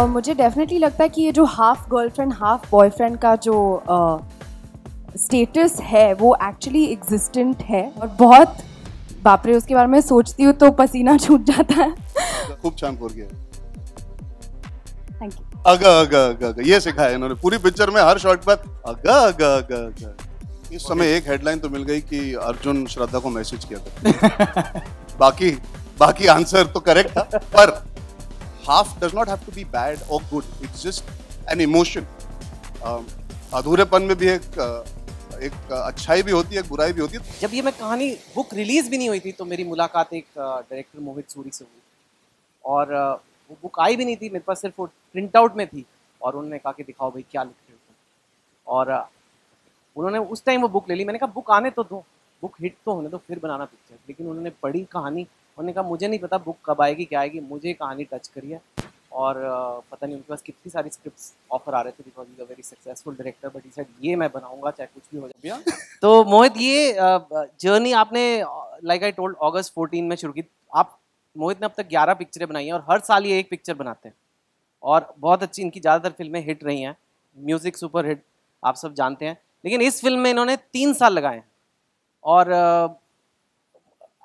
मुझे डेफिनेटली लगता है कि ये जो हाफ गर्लफ्रेंड हाफ बॉयफ्रेंड का जो स्टेटस है वो एक्चुअली एग्जिस्टेंट है, और बहुत बाप रे उसके बारे में सोचती हूँ तो पसीना छूट जाता है। खूब छान खोल गया। Thank you. अगा अगा अगा अगा ये सिखाया इन्होंने पूरी पिक्चर में, हर शॉट पर अगा अगा अगा अगा। इस समय एक हेडलाइन तो मिल गई कि अर्जुन श्रद्धा को मैसेज किया था। बाकी आंसर तो करेक्ट था, पर half does not have to be bad or good. It's just an emotion. अधूरेपन में भी एक अच्छाई भी होती है, एक बुराई भी होती है। जब ये मैं कहानी बुक रिलीज भी नहीं हुई थी तो मेरी मुलाकात एक डायरेक्टर मोहित सूरी से हुई, और वो बुक आई भी नहीं थी, मेरे पास सिर्फ वो प्रिंट आउट में थी, और उन्होंने कहा कि दिखाओ भाई क्या लिख रहे हो, और उन्होंने उस टाइम वो बुक ले ली। मैंने कहा बुक आने तो दो, बुक हिट तो होने दो, फिर बनाना पिक्चर। लेकिन उन्होंने पढ़ी कहानी, उन्होंने कहा मुझे नहीं पता बुक कब आएगी क्या आएगी, मुझे कहानी टच करी है। और पता नहीं उनके पास कितनी सारी स्क्रिप्ट्स ऑफर आ रहे थे, because he is a very successful director, but he said ये मैं बनाऊंगा चाहे कुछ भी हो जाए। तो मोहित ये जर्नी आपने लाइक आई टोल्ड अगस्त 14 में शुरू की। आप मोहित ने अब तक 11 पिक्चरें बनाई हैं, और हर साल ये एक पिक्चर बनाते हैं, और बहुत अच्छी इनकी ज़्यादातर फिल्में हिट रही हैं, म्यूज़िक सुपर हिट आप सब जानते हैं। लेकिन इस फिल्म में इन्होंने 3 साल लगाए हैं, और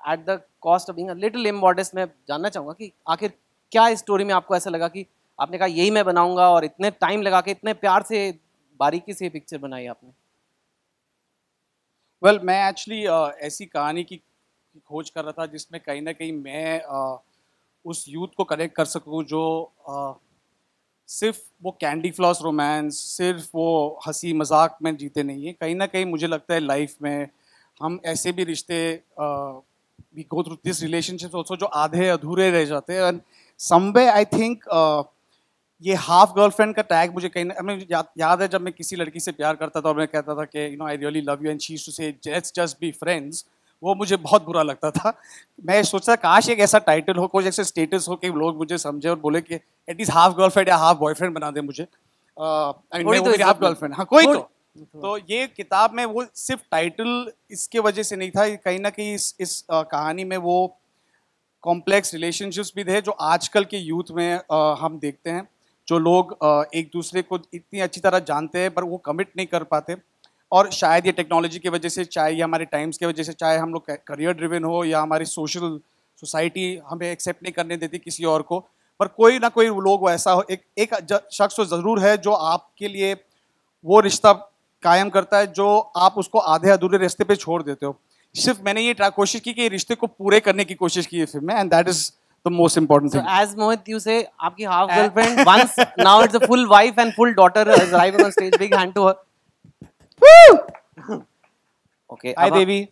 at the cost of being a little immodest मैं जानना चाहूँगा कि आखिर क्या इस स्टोरी में आपको ऐसा लगा कि आपने कहा यही मैं बनाऊंगा, और इतने टाइम लगा के इतने प्यार से बारीकी से पिक्चर बनाई आपने? वेल मैं एक्चुअली ऐसी कहानी की खोज कर रहा था जिसमें कहीं ना कहीं मैं उस यूथ को कनेक्ट कर सकूं जो सिर्फ वो कैंडी फ्लॉस रोमांस, सिर्फ वो हंसी मजाक में जीते नहीं है। कहीं ना कहीं मुझे लगता है लाइफ में हम ऐसे भी रिश्ते we go through this relationship also जो आधे अधूरे रह जाते हैं, एंड समवे आई थिंक ये हाफ गर्लफ्रेंड का टैग मुझे कहीं मुझे याद है जब मैं किसी लड़की से प्यार करता था और मैं कहता था कि I really love you and she used to say let's just be friends, वो मुझे बहुत बुरा लगता था। मैं सोचता काश एक ऐसा टाइटल हो, कोई ऐसे स्टेटस हो कि लोग मुझे समझे और बोले कि एटलीस्ट हाफ गर्लफ्रेंड या हाफ बॉयफ्रेंड बना दे मुझे। हाफ गर्लफ्रेंड, हाँ कोई तो ये किताब में वो सिर्फ टाइटल इसके वजह से नहीं था, कहीं ना कहीं इस कहानी में वो कॉम्प्लेक्स रिलेशनशिप्स भी थे जो आजकल के यूथ में हम देखते हैं, जो लोग एक दूसरे को इतनी अच्छी तरह जानते हैं पर वो कमिट नहीं कर पाते। और शायद ये टेक्नोलॉजी की वजह से, चाहे ये हमारे टाइम्स की वजह से, चाहे हम लोग करियर ड्रिवन हो या हमारी सोसाइटी हमें एक्सेप्ट नहीं करने देती किसी और को, पर कोई ना कोई लोग ऐसा हो, एक शख्स तो ज़रूर है जो आपके लिए वो रिश्ता कायम करता है जो आप उसको आधे अधूरे रास्ते पे छोड़ देते हो। सिर्फ मैंने ये कोशिश की कि रिश्ते को पूरे करने की कोशिश की है फिल्म में, and that is the most important thing. As Mohit you say आपकी half girlfriend once now it's a full wife and full daughter is arriving on stage, big hand to her. Okay hi Devi.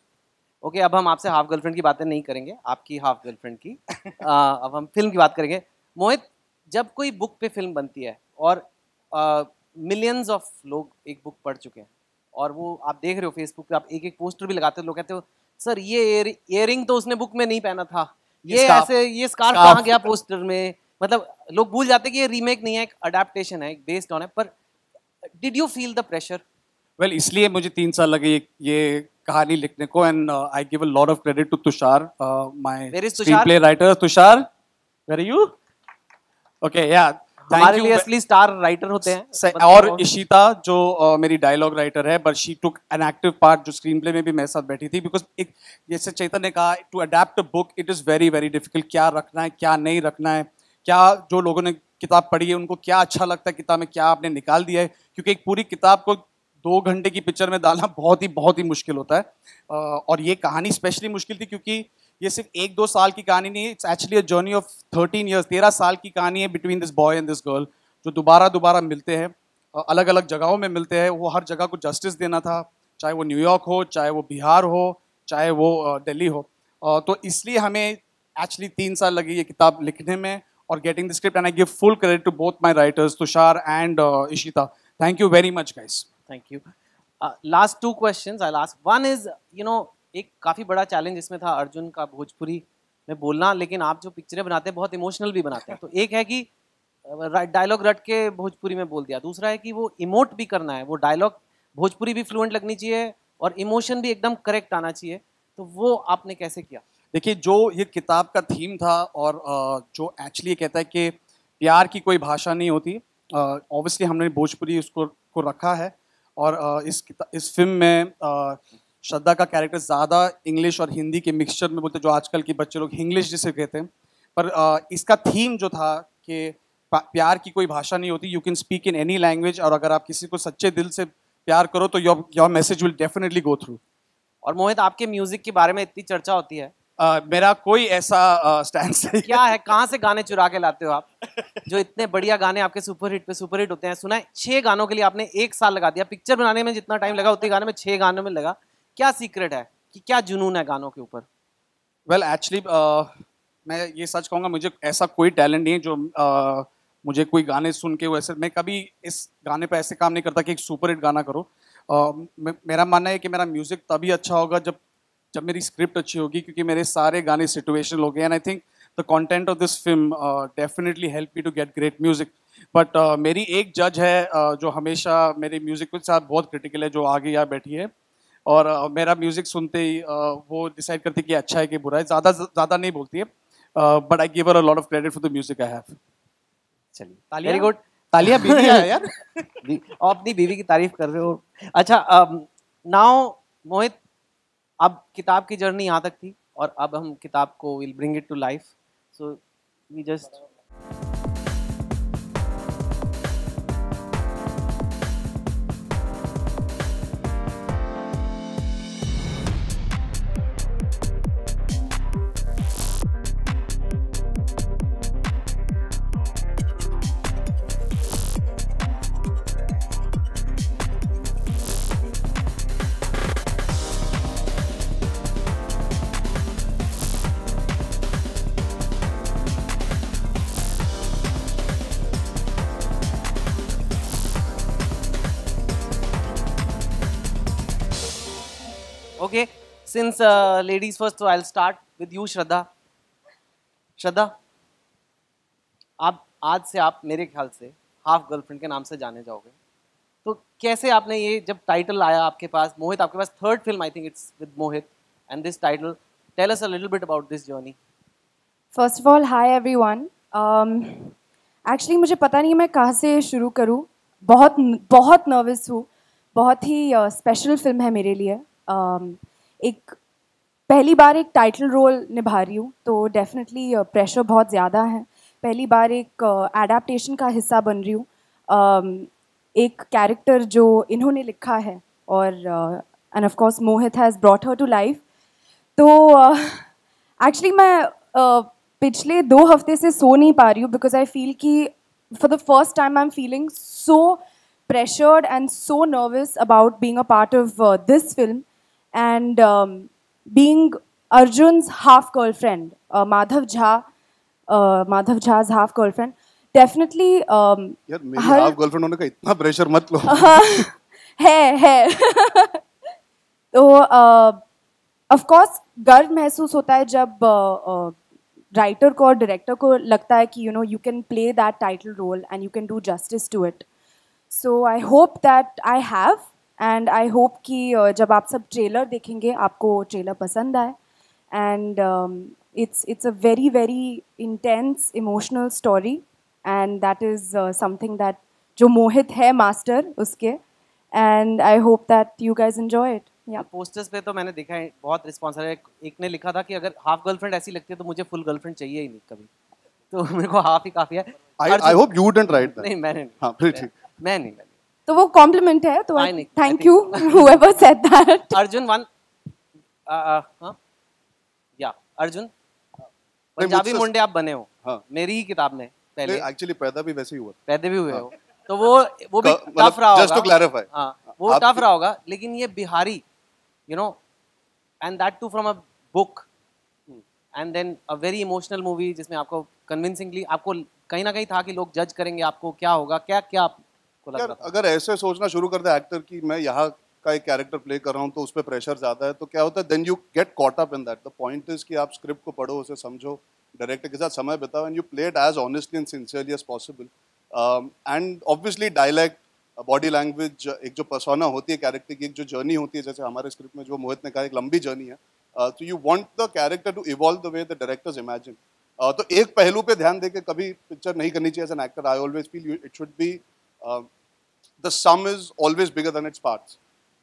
Okay अब हम आपसे half girlfriend की बातें नहीं करेंगे, आपकी half girlfriend की अब हम फिल्म की बात करेंगे। मोहित, जब कोई बुक पे फिल्म बनती है और मिलियंस ऑफ लोग एक बुक पढ़ चुके हैं, और वो आप देख रहे हो फेसबुक पे, आप एक एक पोस्टर भी लगाते हो, लोग कहते हो सर ये इयरिंग तो उसने बुक में नहीं पहना था, ये ऐसे ये स्कार्फ कहाँ गया पोस्टर में। मतलब लोग भूल जाते हैं कि ये रीमेक नहीं है, एक अडेप्टेशन है, एक बेस्ड ऑन है। पर did you feel the pressure? Well इसलिए मुझे 3 साल लगे ये कहानी लिखने को, and I give a lot of credit to Tushar, my screenplay writer. Tushar, where are you? Okay या हमारे लिए असली स्टार राइटर होते हैं। और इशिता जो मेरी डायलॉग राइटर है, but she took an active part, जो स्क्रीन प्ले में भी मेरे साथ बैठी थी, बिकॉज एक जैसे चेतन ने कहा, to adapt a book it is very very difficult. क्या रखना है, क्या नहीं रखना है, क्या जो लोगों ने किताब पढ़ी है उनको क्या अच्छा लगता है किताब में, क्या आपने निकाल दिया है, क्योंकि एक पूरी किताब को 2 घंटे की पिक्चर में डालना बहुत ही मुश्किल होता है। और ये कहानी स्पेशली मुश्किल थी क्योंकि ये सिर्फ 1-2 साल की कहानी नहीं है, it's actually a journey of 13 years, 13 साल की कहानी है between this boy and this girl, जो दोबारा मिलते हैं, अलग अलग जगहों में मिलते हैं। वो हर जगह को जस्टिस देना था, चाहे वो न्यूयॉर्क हो, चाहे वो बिहार हो, चाहे वो दिल्ली हो। तो इसलिए हमें एक्चुअली 3 साल लगे ये किताब लिखने में और getting the script, and I give full credit to both my writers Tushar and Ishita. Thank you very much guys. Thank you. Last 2 questions I last. One is एक काफ़ी बड़ा चैलेंज इसमें था अर्जुन का भोजपुरी में बोलना, लेकिन आप जो पिक्चरें बनाते हैं बहुत इमोशनल भी बनाते हैं। तो एक है कि डायलॉग रट के भोजपुरी में बोल दिया, दूसरा है कि वो इमोट भी करना है, वो डायलॉग भोजपुरी भी फ्लुएंट लगनी चाहिए और इमोशन भी एकदम करेक्ट आना चाहिए, तो वो आपने कैसे किया? देखिए, जो ये किताब का थीम था और जो एक्चुअली कहता है कि प्यार की कोई भाषा नहीं होती, ऑब्वियसली हमने भोजपुरी उसको को रखा है और इस फिल्म में श्रद्धा का कैरेक्टर ज़्यादा इंग्लिश और हिंदी के मिक्सचर में बोलते हैं, जो आजकल के बच्चे लोग इंग्लिश जिसे कहते हैं, पर इसका थीम जो था कि प्यार की कोई भाषा नहीं होती, you can speak in any language, और अगर आप किसी को सच्चे दिल से प्यार करो तो your message will definitely go through. और मोहित, आपके म्यूजिक के बारे में इतनी चर्चा होती है, मेरा कोई ऐसा स्टैंड नहीं क्या है, कहाँ से गाने चुरा के लाते हो आप? जो इतने बढ़िया गाने आपके सुपर हिट पे सुपर हिट होते हैं, सुना है 6 गानों के लिए आपने 1 साल लगा दिया, पिक्चर बनाने में जितना टाइम लगा उतने गाने में 6 गानों में लगा, क्या सीक्रेट है कि क्या जुनून है गानों के ऊपर? वेल एक्चुअली मैं ये सच कहूँगा, मुझे ऐसा कोई टैलेंट नहीं है जो मुझे कोई गाने सुन के वैसे, मैं कभी इस गाने पे ऐसे काम नहीं करता कि एक सुपर हिट गाना करो। मेरा मानना है कि मेरा म्यूज़िक तभी अच्छा होगा जब मेरी स्क्रिप्ट अच्छी होगी, क्योंकि मेरे सारे गाने सिचुएशनल हो गए, and I think the content of this film definitely help me to get great music. But मेरी एक जज है जो हमेशा मेरे म्यूजिक के साथ बहुत क्रिटिकल है, जो आगे यहाँ बैठी है, और मेरा म्यूजिक सुनते ही वो डिसाइड करती है कि अच्छा है कि बुरा है, ज़्यादा नहीं बोलती है, but I give her a lot of credit for the music I have. चलिए, वेरी गुड। तालियां बीवी है यार। आप अपनी बीवी की तारीफ कर रहे हो। अच्छा, नाउ मोहित, अब किताब की जर्नी यहाँ तक थी और अब हम किताब को will bring it to life, so we just Okay, since ladies first, so I'll start with you, Shraddha. Shraddha, आज से आप मेरे ख्याल से हाफ गर्लफ्रेंड के नाम से जाने जाओगे, तो कैसे आपने ये, जब टाइटल आया आपके पास, मोहित आपके पास third film I think it's with Mohit, and this title, tell us a little bit about this journey. First of all, hi everyone. Actually मुझे पता नहीं मैं कहाँ से शुरू करूँ, बहुत नर्वस हूँ, बहुत ही स्पेशल फिल्म है मेरे लिए। एक पहली बार एक टाइटल रोल निभा रही हूँ, तो डेफिनेटली प्रेशर बहुत ज़्यादा है। पहली बार एक एडाप्टेशन का हिस्सा बन रही हूँ, एक कैरेक्टर जो इन्होंने लिखा है, और and of course Mohit has brought her to life. तो एक्चुअली मैं पिछले 2 हफ्ते से सो नहीं पा रही हूँ, बिकॉज आई फील कि for the first time I am feeling so pressured and so nervous about being a part of this film, and being Arjun's half girlfriend, Madhav Jha's half girlfriend, definitely यार मेरी half girlfriend होने का इतना pressure मत लो। है तो of course गर्व महसूस होता है जब राइटर को और डायरेक्टर को लगता है कि you can play that title role and you can do justice to it. So I hope that I have, and I hope कि जब आप सब ट्रेलर देखेंगे आपको ट्रेलर पसंद आए, and it's a very very intense emotional story, and that is something that जो मोहित है मास्टर उसके, and I hope that you guys enjoy it. Yeah. Posters पे तो मैंने देखा है बहुत रिस्पॉन्स है, एक ने लिखा था कि अगर हाफ गर्लफ्रेंड ऐसी लगती है तो मुझे फुल गर्लफ्रेंड चाहिए ही नहीं कभी, तो मेरे को हाफ ही काफी है। I hope you didn't write that. नहीं, मैंने नहीं। हाँ, फिर ठीक। मैं नहीं। तो वो कॉम्प्लीमेंट है, तो नहीं, thank you whoever said that. Arjun one, हाँ, या अर्जुन, पंजाबी मुझसे- मुंडे आप बने हो, हाँ। मेरी ही किताब में पहले एक्चुअली पैदा भी वैसे ही हुआ। पैदे भी हुए हो, तो वो भी मतलब टफ रहा होगा। just to clarify. हाँ, वो टफ रहा होगा, लेकिन ये Bihari, and that too from a book, and then a very emotional movie जिसमें आपको कन्विंसिंगली, आपको कहीं ना कहीं था कि लोग जज करेंगे आपको, क्या होगा, क्या आपको लग यार रहा था? अगर ऐसे सोचना शुरू कर दे एक्टर कि मैं यहाँ का एक कैरेक्टर प्ले कर रहा हूँ तो उस पर प्रेशर ज्यादा है, तो क्या होता है, then you get caught up in that. The point is कि आप स्क्रिप्ट को पढ़ो, उसे समझो, डायरेक्टर के साथ समय बिताओ and you play it as honestly and sincerely as possible. And obviously dialect, body language, एक जो पर्सोना होती है कैरेक्टर की, एक जो जर्नी होती है, जैसे हमारे स्क्रिप्ट में जो मोहित ने कहा एक लंबी जर्नी है, तो you want the character to evolve the way the directors imagine. तो एक पहलू पे ध्यान देके कभी पिक्चर नहीं करनी चाहिए as an actor. I always feel it should be the sum is always bigger than its parts.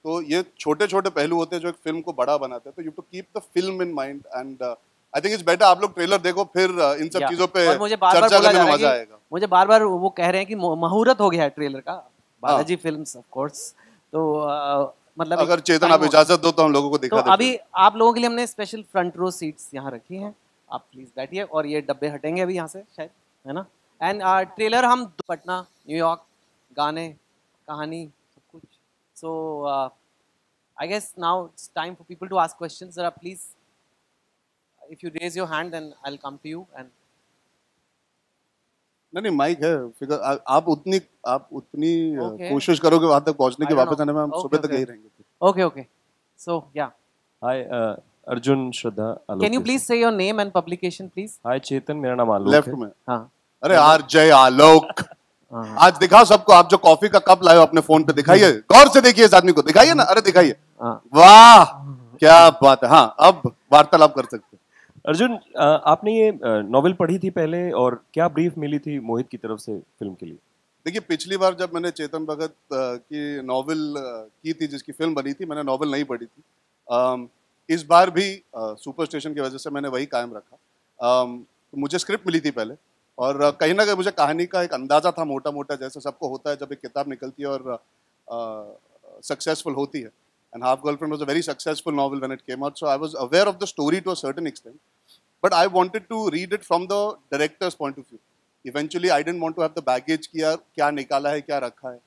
तो ये छोटे छोटे पहलू होते हैं जो एक फिल्म को बड़ा बनाते हैं. तो you to keep the film in mind and I think it's better आप लोग ट्रेलर देखो, फिर इन सब चीजों पे और मुझे बार-बार चर्चा बोला करने जा में रहा है मजा कि आएगा. मुझे बार-बार वो कह रहे हैं कि मुहूर्त हो गया है ट्रेलर का, बालाजी फिल्म्स ऑफ कोर्स. तो मतलब अगर चेतन time आप हो- इजाजत दो तो हम लोगों को तो दिखा देते अभी आप लोगों के लिए हमने स्पेशल फ्रंट रो सीट्स यहाँ रखी हैं. आप प्लीज बैठिए और ये डब्बे हटेंगे अभी यहाँ से शायद, है ना. एंड ट्रेलर हम पटना, न्यूयॉर्क, गाने, कहानी, सब कुछ. So I guess now it's time for people to ask questions. जरा please if you raise your hand then I will come to you. And नहीं माइक है, फिगर आप उतनी Okay. कोशिश करोगे वहां तक पहुंचने की, I don't वापस know. आने में हम Okay, सुबह तक okay. यही रहेंगे. Okay okay. So yeah hi Arjun, Shraddha, Alok. Can you please say your name and publication please. Hi Chetan, मेरा नाम आलोक लेफ्ट है. में. हाँ अरे आरजे आलोक, हाँ. आज दिखाओ सबको. आप जो कॉफी का कप लाए हो अपने फोन पे दिखाइए, गौर से देखिए इस आदमी को, दिखाइए ना. अरे दिखाइए, हाँ. वाह क्या बात है. हाँ अब वार्तालाप कर सकते हैं. अर्जुन, आपने ये नॉवेल पढ़ी थी पहले, और क्या ब्रीफ मिली थी मोहित की तरफ से फिल्म के लिए? देखिए पिछली बार जब मैंने चेतन भगत की नॉवेल की थी, जिसकी फिल्म बनी थी, मैंने नॉवेल नहीं पढ़ी थी. इस बार भी सुपर स्टेशन की वजह से मैंने वही कायम रखा. तो मुझे स्क्रिप्ट मिली थी पहले, और कहीं ना कहीं मुझे कहानी का एक अंदाजा था मोटा मोटा, जैसे सबको होता है जब एक किताब निकलती है और सक्सेसफुल होती है. And half girlfriend was a very successful novel when it came out, so I was aware of the story to a certain extent, but I wanted to read it from the director's point of view. Eventually I didn't want to have the baggage कि यार क्या निकाला है, क्या रखा है,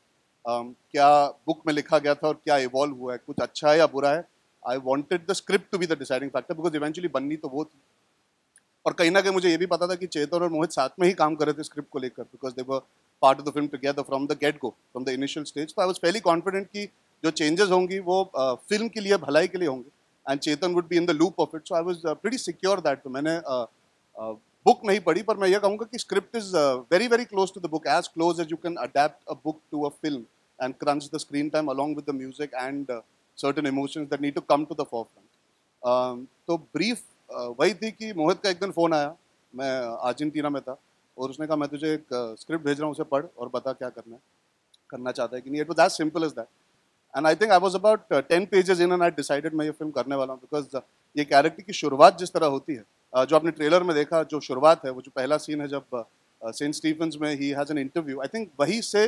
क्या book में लिखा गया था और क्या इवॉल्व हुआ है, कुछ अच्छा है या बुरा है. I wanted the script to be the deciding factor, because eventually बननी तो वो थी. और कहीं ना कहीं मुझे ये भी पता था कि चेतन और मोहित साथ में ही काम कर रहे थे स्क्रिप्ट को लेकर, because they were part of the film together from the get go, from the initial stage. तो आई वाज फेयरली कॉन्फिडेंट कि जो चेंजेस होंगी वो फिल्म के लिए, भलाई के लिए होंगे, and Chetan would be in the loop of it. So I was pretty secure that. तो मैंने बुक नहीं पढ़ी, पर मैं ये कहूँगा कि script is very very close to the book, as close as you can adapt a book to a film and crunch the screen time along with the music and certain emotions that need to come to the forefront. तो brief वही थी कि मोहित का एक दिन phone आया, मैं Argentina में था, और उसने कहा मैं तुझे एक स्क्रिप्ट भेज रहा हूँ, उसे पढ़ और बता क्या करना है, करना चाहता है कि नहीं. It was as simple as that. And I think I was about 10 pages in and I decided मैं ये फिल्म करने वाला हूँ, बिकॉज ये कैरेक्टर की शुरुआत जिस तरह होती है, जो आपने ट्रेलर में देखा, जो शुरुआत है, वो जो पहला सीन है जब सेंट स्टीफन्स में he has an interview, I think वहीं से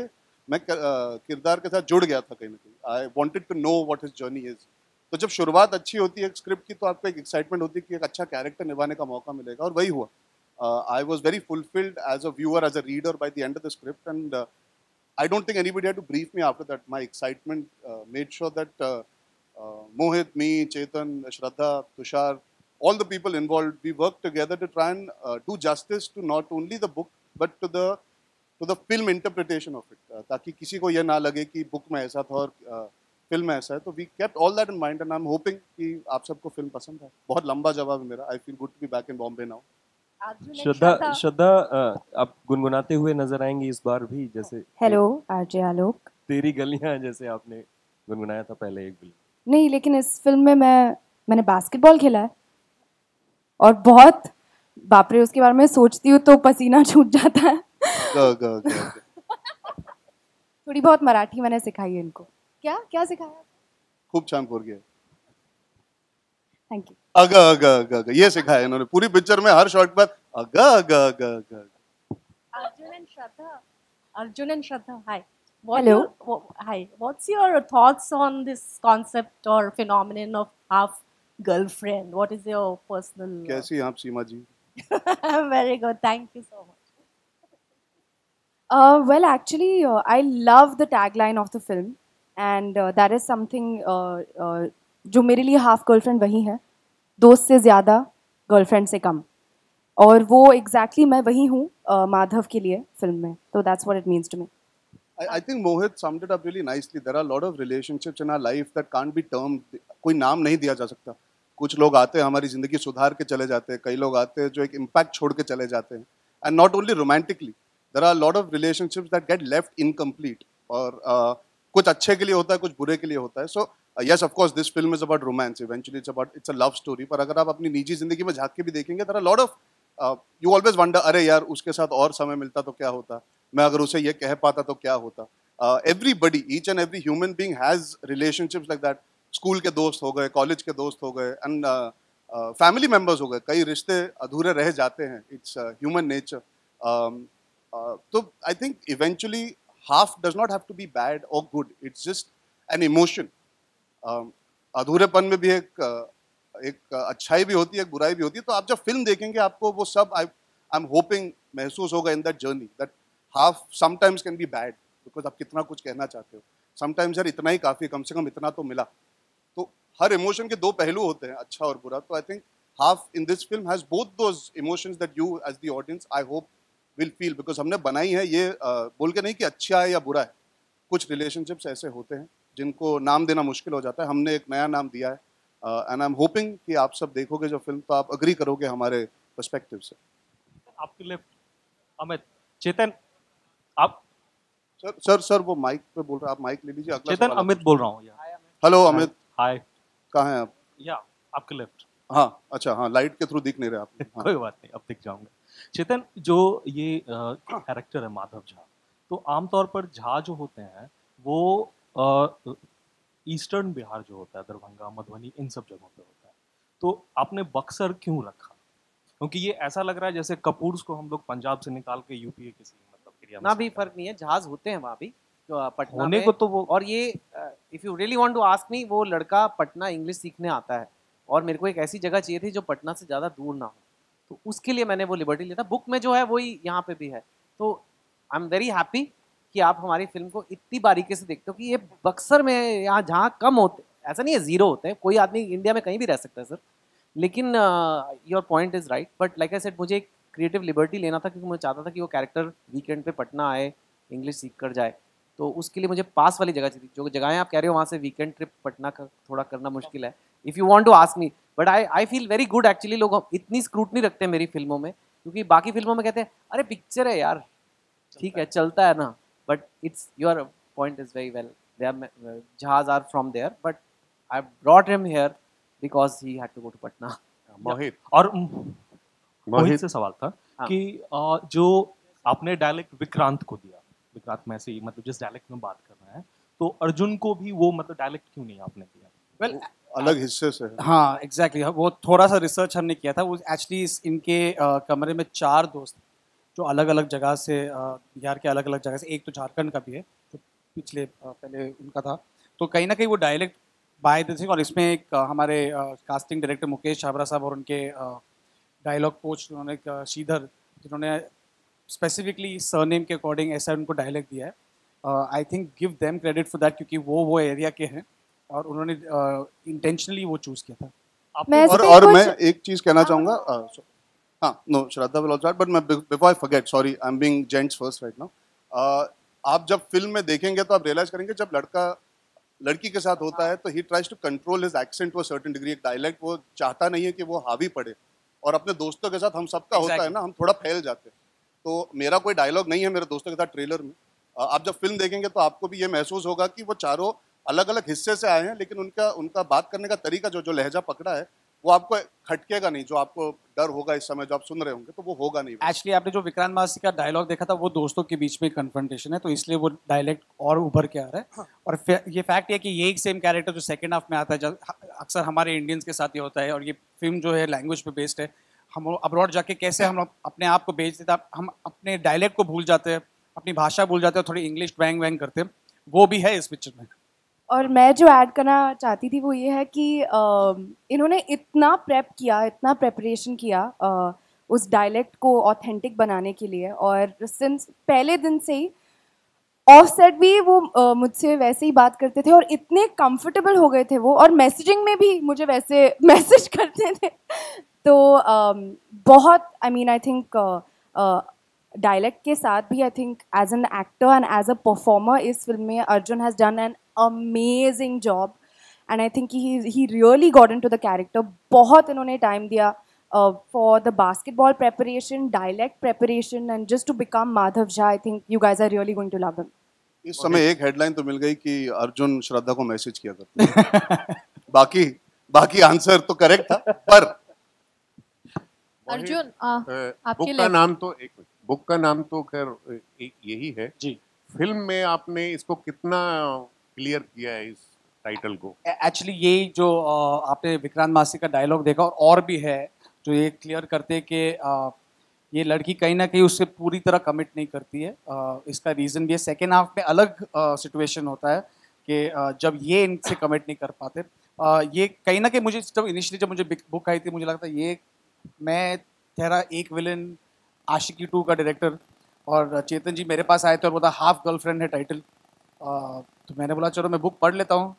मैं किरदार के साथ जुड़ गया था कहीं ना कहीं. I wanted to know what his journey is. तो जब शुरुआत अच्छी होती है एक स्क्रिप्ट की, तो आपको एक एक्साइटमेंट होती है कि एक अच्छा कैरेक्टर निभाने का मौका मिलेगा, और वही हुआ. I was very fulfilled as a viewer, as a reader by the end of the script, and I don't think anybody had to brief me after that. My excitement made sure that Mohit, me, Chetan, Shraddha, Tushar, all the people involved, we worked together to try and do justice to not only the book but to the film interpretation of it. ताकि किसी को ये ना लगे कि book में ऐसा था और फिल्म में ऐसा है. तो we kept all that in mind, and I'm hoping कि आप सबको फिल्म पसंद है. बहुत लंबा जवाब है मेरा. I feel good to be back in Bombay now. श्रद्धा, श्रद्धा, आप गुनगुनाते हुए नजर आएंगी इस बार भी, जैसे हेलो आरजे आलोक. तेरी गलियां, जैसे आपने गुनगुनाया था पहले एक फिल्म. नहीं, लेकिन इस फिल्म में मैंने बास्केटबॉल खेला है, और बहुत, बाप रे, उसके बारे में सोचती हूँ तो पसीना छूट जाता है. Go. थोड़ी बहुत मराठी मैंने सिखाई है इनको. क्या क्या सिखाया? खूप छान पोरगी आहे. Thank you. अग अग अग अग ये सिखाया इन्होंने पूरी पिक्चर में, हर शॉट पर अग अग अग अग. Arjun and Shraddha, hi. Hello. Hi. What's your thoughts on this concept or phenomenon of half girlfriend? What is your personal? कैसी हैं आप सीमा जी? Very good. Thank you so much. Well, actually, I love the tagline of the film, and that is something जो मेरे लिए half girlfriend वही है, दोस्त से ज़्यादा, गर्लफ्रेंड से कम. और वो exactly मैं वही हूँ माधव के लिए फिल्म में. तो that's what it means to me. I think Mohit summed it up really nicely. There are a lot of relationships in our life that can't be termed. कोई नाम नहीं दिया जा सकता. कुछ लोग आते हैं हमारी ज़िंदगी सुधार के चले जाते हैं, कई लोग आते हैं जो एक इम्पैक्ट छोड़ के चले जाते हैं. And not only romantically, there are lot of relationships that get left incomplete. और कुछ अच्छे के लिए होता है, कुछ बुरे के लिए होता है. सो yes, of course, this film is about romance. Eventually, it's a love story. पर अगर आप अपनी निजी जिंदगी में झांक के भी देखेंगे, there are a lot of you always wonder, अरे यार उसके साथ और समय मिलता तो क्या होता, मैं अगर उसे ये कह पाता तो क्या होता. Everybody, each and every human being has relationships like that. School के दोस्त हो गए, कॉलेज के दोस्त हो गए, एंड फैमिली मेंबर्स हो गए. कई रिश्ते अधूरे रह जाते हैं. It's human nature. तो I think eventually half does not have to be bad or good. It's just an emotion. अधूरेपन में भी एक अच्छाई भी होती है, एक बुराई भी होती है. तो आप जब फिल्म देखेंगे आपको वो सब आई एम होपिंग महसूस होगा in that journey, that half sometimes can be bad because आप कितना कुछ कहना चाहते हो. समटाइम्स यार इतना ही काफ़ी, कम से कम इतना तो मिला. तो हर इमोशन के दो पहलू होते हैं, अच्छा और बुरा. तो I think half in this film has both those emotions that you as the audience I hope will feel. Because हमने बनाई है ये बोल के नहीं कि अच्छा है या बुरा है. कुछ रिलेशनशिप्स ऐसे होते हैं जिनको नाम देना मुश्किल हो जाता है. हमने एक नया नाम दिया है. एंड आई एम होपिंग कि आप सब देखोगे जो फिल्म तो आप अग्री करोगे हमारे पर्सपेक्टिव से. आपके लेफ्ट अमित. चेतन आप. सर वो माइक पे बोल रहे हैं, आप माइक ले लीजिए. अगला चेतन अमित बोल रहा हूँ. हेलो अमित. हाय. कहाँ हैं आप? या आपके लेफ्ट. हाँ अच्छा, हाँ लाइट के थ्रू दिख नहीं रहे आप. हाँ. कोई बात नहीं, अब दिख जाऊंगा. चेतन, जो ये कैरेक्टर है माधव झा, तो आमतौर पर झा जो होते हैं वो ईस्टर्न बिहार जो होता है, दरभंगा, मधुबनी, इन सब जगहों पे होता है. तो आपने बक्सर क्यों रखा? क्योंकि ये ऐसा लग रहा है जैसे कपूर्स को हम लोग पंजाब से निकाल के यूपी के किसी मतलब एरिया में. ना भी फर्क नहीं है, जहाज होते हैं वहाँ भी तो पटना होने में. को तो वो. और ये if you really want to ask me, वो लड़का पटना इंग्लिश सीखने आता है और मेरे को एक ऐसी जगह चाहिए थी जो पटना से ज़्यादा दूर ना हो. तो उसके लिए मैंने वो लिबर्टी लिया था. बुक में जो है वही यहाँ पे भी है. तो आई एम वेरी हैप्पी कि आप हमारी फिल्म को इतनी बारीकी से देखते हो कि ये बक्सर में यहाँ जहाँ कम होते, ऐसा नहीं है जीरो होते हैं, कोई आदमी इंडिया में कहीं भी रह सकता है सर. लेकिन your point is right. But like I said, मुझे एक क्रिएटिव लिबर्टी लेना था क्योंकि मुझे चाहता था कि वो कैरेक्टर वीकेंड पे पटना आए, इंग्लिश सीख कर जाए. तो उसके लिए मुझे पास वाली जगह चाहिए. जो जगहें आप कह रहे हो वहाँ से वीकेंड ट्रिप पटना का थोड़ा करना मुश्किल है, if you want to ask me. But I feel very good actually. लोग इतनी स्क्रूटनी रखते हैं मेरी फिल्मों में, क्योंकि बाकी फिल्मों में कहते हैं अरे पिक्चर है यार, ठीक है चलता है ना. But it's your point is very well. जहाज are from there, but I brought him here because he had to go to Patna. Mohit. और मोहित से सवाल था कि जो आपने डायलेक्ट विक्रांत को दिया, विक्रांत में से मतलब जिस डायलेक्ट में बात कर रहे हैं, तो अर्जुन को भी वो मतलब डायलेक्ट क्यों नहीं आपने दिया? वेल अलग हिस्से से. हाँ एग्जैक्टली. वो थोड़ा सा रिसर्च हमने किया था. वो एक्चुअली इनके कमरे में 4 दोस्त जो अलग अलग जगह से, बिहार के अलग अलग जगह से, एक तो झारखंड का भी है जो पिछले पहले उनका था. तो कहीं ना कहीं वो डायलेक्ट बाय थे. और इसमें एक हमारे कास्टिंग डायरेक्टर मुकेश छाबरा साहब और उनके डायलॉग कोच उन्होंने श्रीधर, जिन्होंने स्पेसिफिकली सरनेम के अकॉर्डिंग ऐसा उनको डायलेक्ट दिया है. I think give them credit for that, क्योंकि वो एरिया के हैं और उन्होंने इंटेंशनली वो चूज़ किया था. और मैं एक चीज़ कहना चाहूँगा. हाँ no, Shraddha will also, but मैं before I forget, sorry I am being gents first right now. आप जब फिल्म में देखेंगे तो आप रियलाइज करेंगे जब लड़का लड़की के साथ होता है तो he tries to control his accent to a certain degree. एक डायलेक्ट वो चाहता नहीं है कि वो हावी पड़े. और अपने दोस्तों के साथ हम सबका होता है ना, हम थोड़ा फैल जाते हैं. तो मेरा कोई डायलॉग नहीं है मेरे दोस्तों के साथ ट्रेलर में. आप जब फिल्म देखेंगे तो आपको भी ये महसूस होगा कि वो चारों अलग अलग हिस्से से आए हैं, लेकिन उनका बात करने का तरीका जो लहजा पकड़ा है वो आपको खटकेगा नहीं. जो आपको डर होगा इस समय जो आप सुन रहे होंगे तो वो होगा नहीं. एक्चुअली आपने जो विक्रांत मासी का डायलॉग देखा था वो दोस्तों के बीच में कन्फ्रंटेशन है, तो इसलिए वो डायलेक्ट और उभर के आ रहा है. हाँ. और ये फैक्ट है कि ये एक सेम कैरेक्टर जो सेकंड हाफ में आता है, जब अक्सर हमारे इंडियंस के साथ ये होता है. और ये फिल्म जो है लैंग्वेज पे बेस्ड है. हम अब्रॉड जाके कैसे हम अपने आप को बेच देते हैं, हम अपने डायलेक्ट को भूल जाते हैं, अपनी भाषा भूल जाते हैं, थोड़ी इंग्लिश बैंग वैंग करते हैं. वो भी है इस पिक्चर में. और मैं जो ऐड करना चाहती थी वो ये है कि इन्होंने इतना प्रेप किया, इतना प्रेपरेशन किया उस डायलेक्ट को ऑथेंटिक बनाने के लिए. और सिंस पहले दिन से ही ऑफ सेट भी वो मुझसे वैसे ही बात करते थे और इतने कंफर्टेबल हो गए थे वो, और मैसेजिंग में भी मुझे वैसे मैसेज करते थे. तो बहुत I mean I think dialect के साथ भी I think as an actor and as a performer इस फिल्म में Arjun has done an amazing job. and I think he really got into the character. बहुत इन्होंने time दिया for the basketball preparation, dialect preparation, and just to become Madhav Jha. I think you guys are really going to love him. इस समय एक headline तो मिल गई कि अर्जुन श्रद्धा को मैसेज किया करते हैं। बाकी बाकी आंसर तो करेक्ट था, पर अर्जुन बुक आपके का नाम तो एक मिनट, बुक का नाम तो खैर यही है जी। फिल्म में आपने इसको कितना क्लियर किया है इस टाइटल को? एक्चुअली ये जो आपने विक्रांत मासी का डायलॉग देखा और भी है जो ये क्लियर करते हैं कि ये लड़की कहीं ना कहीं उससे पूरी तरह कमिट नहीं करती है। इसका रीज़न भी है, सेकेंड हाफ में अलग सिचुएशन होता है कि जब ये इनसे कमिट नहीं कर पाते। ये कहीं ना कहीं मुझे जब इनिशियली जब मुझे बुक आई थी मुझे लगता है ये मैं ठहरा एक विलन आशिकी 2 का डायरेक्टर, और चेतन जी मेरे पास आए थे और बोला हाफ गर्लफ्रेंड है टाइटल। तो मैंने बोला चलो मैं बुक पढ़ लेता हूँ।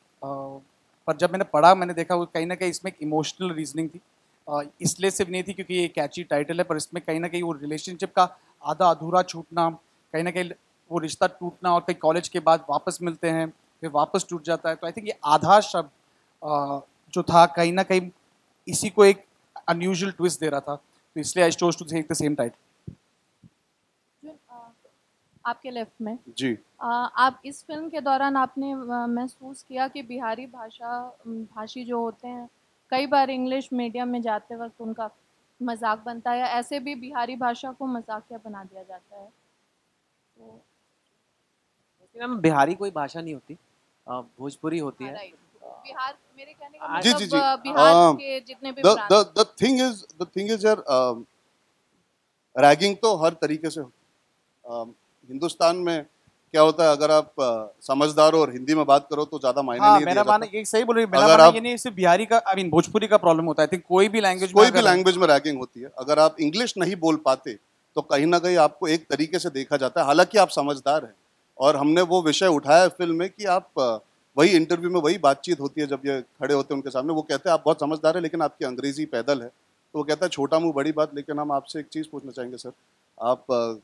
पर जब मैंने पढ़ा मैंने देखा वो कहीं ना कहीं इसमें एक इमोशनल रीजनिंग थी। इसलिए सिर्फ नहीं थी क्योंकि ये कैची टाइटल है, पर इसमें कहीं ना कहीं वो रिलेशनशिप का आधा अधूरा छूटना, कहीं ना कहीं वो रिश्ता टूटना, और कहीं कॉलेज के बाद वापस मिलते हैं फिर वापस टूट जाता है। तो आई थिंक ये आधा शब्द जो था कहीं ना कहीं इसी को एक अनयूजुअल ट्विस्ट दे रहा था, तो इसलिए I chose to take the same title. आपके लेफ्ट में जी आप इस फिल्म के दौरान आपने महसूस किया कि बिहारी भाषी जो होते हैं कई बार इंग्लिश मीडियम में जाते वक्त उनका मजाक बनता है, या ऐसे भी बिहारी भाषा को मजाकिया बना दिया जाता है? तो बिहारी कोई भाषा नहीं होती, भोजपुरी होती है। राइट, बिहार मेरे कहने का जी, जी, मतलब जी। बिहार के जितने भी प्रांत the thing is यार, रैगिंग तो हर तरीके से होती। हिंदुस्तान में क्या होता है, अगर आप समझदार और हिंदी में बात करो तो ज्यादा मायने नहीं मेरा दिया मानना जाता। ये सही बोल रही है, मेरा अगर मानना आप- ये नहीं सिर्फ बिहारी का आई मीन भोजपुरी का प्रॉब्लम होता है। आई थिंक कोई भी लैंग्वेज में रैगिंग होती है। अगर आप इंग्लिश नहीं बोल पाते तो कहीं ना कहीं आपको एक तरीके से देखा जाता है, हालांकि आप समझदार हैं। और हमने वो विषय उठाया फिल्म में कि आप वही इंटरव्यू में वही बातचीत होती है जब ये खड़े होते हैं उनके सामने, वो कहते हैं आप बहुत समझदार है लेकिन आपकी अंग्रेजी पैदल है। तो वो कहता है छोटा मुंह बड़ी बात, लेकिन हम आपसे एक चीज़ पूछना चाहेंगे सर, आप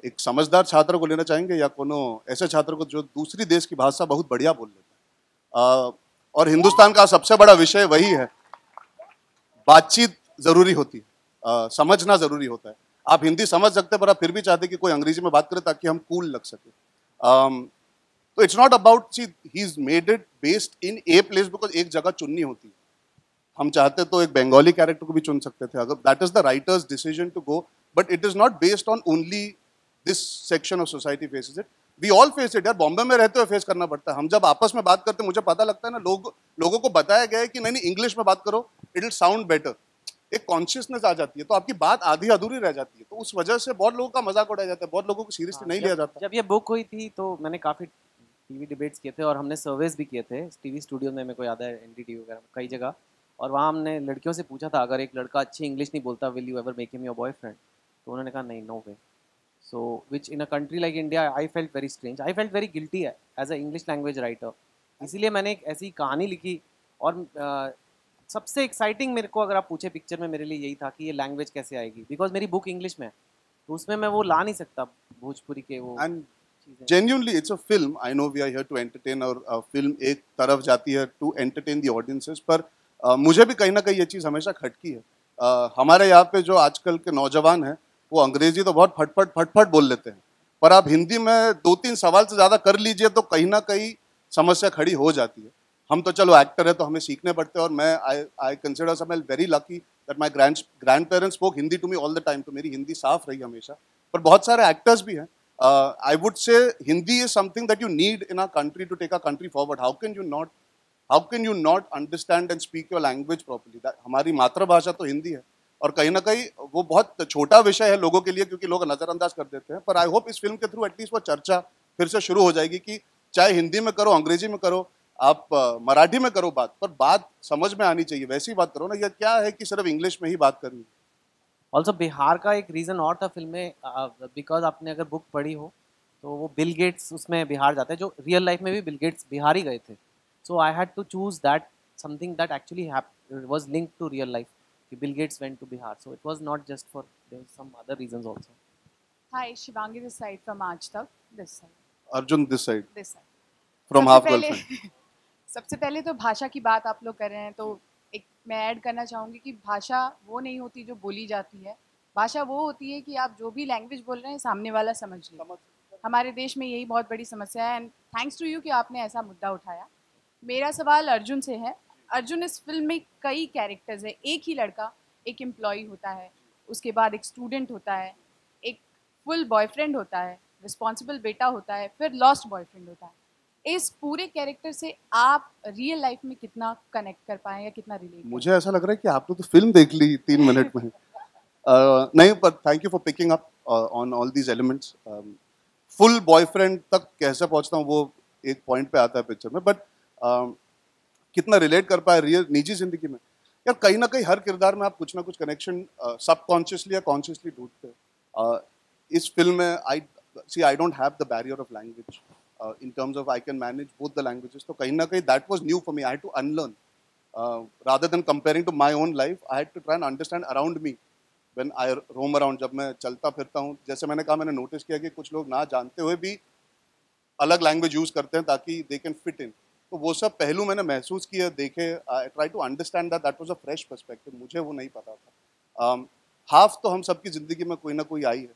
एक समझदार छात्र को लेना चाहेंगे या कोनो ऐसे छात्र को जो दूसरी देश की भाषा बहुत बढ़िया बोल लेता है? और हिंदुस्तान का सबसे बड़ा विषय वही है, बातचीत जरूरी होती है, समझना जरूरी होता है। आप हिंदी समझ सकते हैं पर आप फिर भी चाहते कि कोई अंग्रेजी में बात करे ताकि हम कूल लग सके। तो it's not about see he is made it based in a place, because एक जगह चुननी होती है। हम चाहते तो एक बंगाली कैरेक्टर को भी चुन सकते थे, अगर that is the writer's decision to go, but it is not based on only this section of society faces it, we all face it. यार बॉम्बे में रहते हुए फेस करना पड़ता है। हम जब आपस में बात करते हैं मुझे पता लगता है ना, लोगों को बताया गया है कि नहीं इंग्लिश में बात करो, इट विल साउंड बेटर। एक कॉन्शियसनेस आ जाती है तो आपकी बात आधी अधूरी रह जाती है, तो उस वजह से बहुत लोगों का मजाक उड़ाया जाता है, बहुत लोगों को सीरियसली नहीं लिया जाता। जब ये बुक हुई थी तो मैंने काफ़ी टीवी डिबेट्स किए थे और हमने सर्वेस भी किए थे टीवी स्टूडियो में, मेरे को याद है NDTV वगैरह कई जगह। और वहाँ हमने लड़कियों से पूछा था अगर एक लड़का अच्छी इंग्लिश नहीं बोलता will you ever make him your boyfriend, तो उन्होंने कहा नहीं, no way. So which in a country like India I felt very strange, I felt very guilty as a English language writer. इसीलिए मैंने एक ऐसी कहानी लिखी और सबसे एक्साइटिंग मेरे को अगर आप पूछे पिक्चर में मेरे लिए यही था कि ये लैंग्वेज कैसे आएगी, बिकॉज मेरी बुक इंग्लिश में है तो उसमें मैं वो ला नहीं सकता भोजपुरी के वो and genuinely it's a film, I know we are here to entertain, और फिल्म एक तरफ जाती है to entertain the audiences, पर मुझे भी कहीं ना कहीं ये चीज़ हमेशा खटकी है। हमारे यहाँ पे जो आजकल के नौजवान हैं वो अंग्रेजी तो बहुत फटफट बोल लेते हैं, पर आप हिंदी में 2-3 सवाल से ज़्यादा कर लीजिए तो कहीं ना कहीं समस्या खड़ी हो जाती है। हम तो चलो एक्टर है तो हमें सीखने पड़ते हैं, और मैं I consider some very lucky that my grandparents spoke Hindi to me all the time, तो मेरी हिंदी साफ रही हमेशा। पर बहुत सारे एक्टर्स भी हैं। I would say Hindi is something that you need in our country to take our country forward. How can you not understand and speak your language properly? हमारी मातृभाषा तो हिंदी है, और कहीं ना कहीं वो बहुत छोटा विषय है लोगों के लिए क्योंकि लोग नज़रअंदाज कर देते हैं। पर आई होप इस फिल्म के थ्रू एटलीस्ट वो चर्चा फिर से शुरू हो जाएगी कि चाहे हिंदी में करो, अंग्रेजी में करो, आप मराठी में करो बात, पर बात समझ में आनी चाहिए, वैसी बात करो ना। यह क्या है कि सिर्फ इंग्लिश में ही बात करनी। ऑल्सो बिहार का एक रीज़न और था फिल्म में, बिकॉज आपने अगर बुक पढ़ी हो तो वो बिल गेट्स उसमें बिहार जाते हैं, जो रियल लाइफ में भी बिल गेट्स बिहार ही गए थे। So I had to choose that something that actually was linked to real life कि Bill Gates went to Bihar, so it was not just for their some other reasons also. Hi, Shivangi this side from Aaj Tak, this side Arjun this side this side from Half Girlfriend. सबसे पहले तो भाषा की बात आप लोग कर रहे हैं, तो एक मैं ऐड करना चाहूँगी कि भाषा वो नहीं होती जो बोली जाती है। भाषा वो होती है कि आप जो भी लैंग्वेज बोल रहे हैं सामने वाला समझ ले। हमारे देश में यही बहुत बड़ी समस्या है, एंड थैंक्स टू यू कि आपने ऐसा मुद्दा उठाया। मेरा सवाल अर्जुन से है। अर्जुन, इस फिल्म में कई कैरेक्टर्स है। एक ही लड़का, एक एम्प्लॉय होता है, उसके बाद एक स्टूडेंट होता है, एक फुल बॉयफ्रेंड होता है, रिस्पॉन्सिबल बेटा होता है, फिर लॉस्ट बॉयफ्रेंड होता है। इस पूरे कैरेक्टर से आप रियल लाइफ में कितना कनेक्ट कर पाए या कितना रिलेट? मुझे ऐसा लग रहा है कि आपने तो फिल्म देख ली 3 मिनट में। नहीं, पर thank you for picking up on all these elements. Full boyfriend तक कैसे पहुंचता हूँ वो एक पॉइंट पे आता है पिक्चर में, बट कितना रिलेट कर पाए रियल निजी जिंदगी में, यार कहीं ना कहीं हर किरदार में आप कुछ ना कुछ कनेक्शन सबकॉन्शियसली या कॉन्शियसली ढूंढते हो। इस फिल्म में I don't have the barrier of language in terms of I can manage both the languages. So kahin na kahin that was new for me. I had to unlearn. Rather than comparing to my own life, I had to try and understand around me when I roam around. जब मैं चलता फिरता हूँ, जैसे मैंने कहा, मैंने notice किया कि कुछ लोग ना जानते हुए भी अलग लैंग्वेज यूज़ करते हैं ताकि they can fit in. तो वो सब पहलू मैंने महसूस किए, देखे. I tried to understand that was a fresh perspective. मुझे वो नहीं पता था. हाफ तो हम सबकी ज़िंदगी में कोई ना कोई आई है.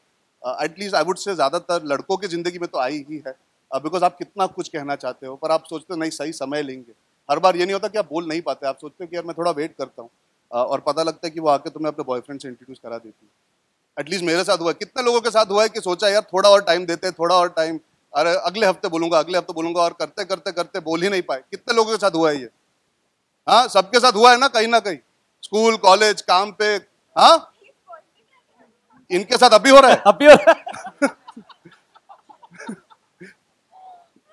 At least I would say ज़्यादातर लड़कों की ज़िंदगी में तो आई ही है. बिकॉज आप कितना कुछ कहना चाहते हो, पर आप सोचते हो नहीं सही समय लेंगे. हर बार ये नहीं होता कि आप बोल नहीं पाते, आप सोचते हो कि यार मैं थोड़ा वेट करता हूँ, और पता लगता है कि वो आके तुम्हें अपने बॉयफ्रेंड से इंट्रोड्यूस करा देती है. एटलीस्ट मेरे साथ हुआ है. कितने लोगों के साथ हुआ है कि सोचा यार थोड़ा और टाइम देते, थोड़ा और टाइम, अरे अगले हफ्ते बोलूंगा, अगले हफ्ते बोलूंगा, और करते करते करते बोल ही नहीं पाए. कितने लोगों के साथ हुआ है ये? हाँ, सबके साथ हुआ है ना, कहीं ना कहीं, स्कूल, कॉलेज, काम पे. हाँ, इनके साथ अभी हो रहा है. अभी हो रहा है.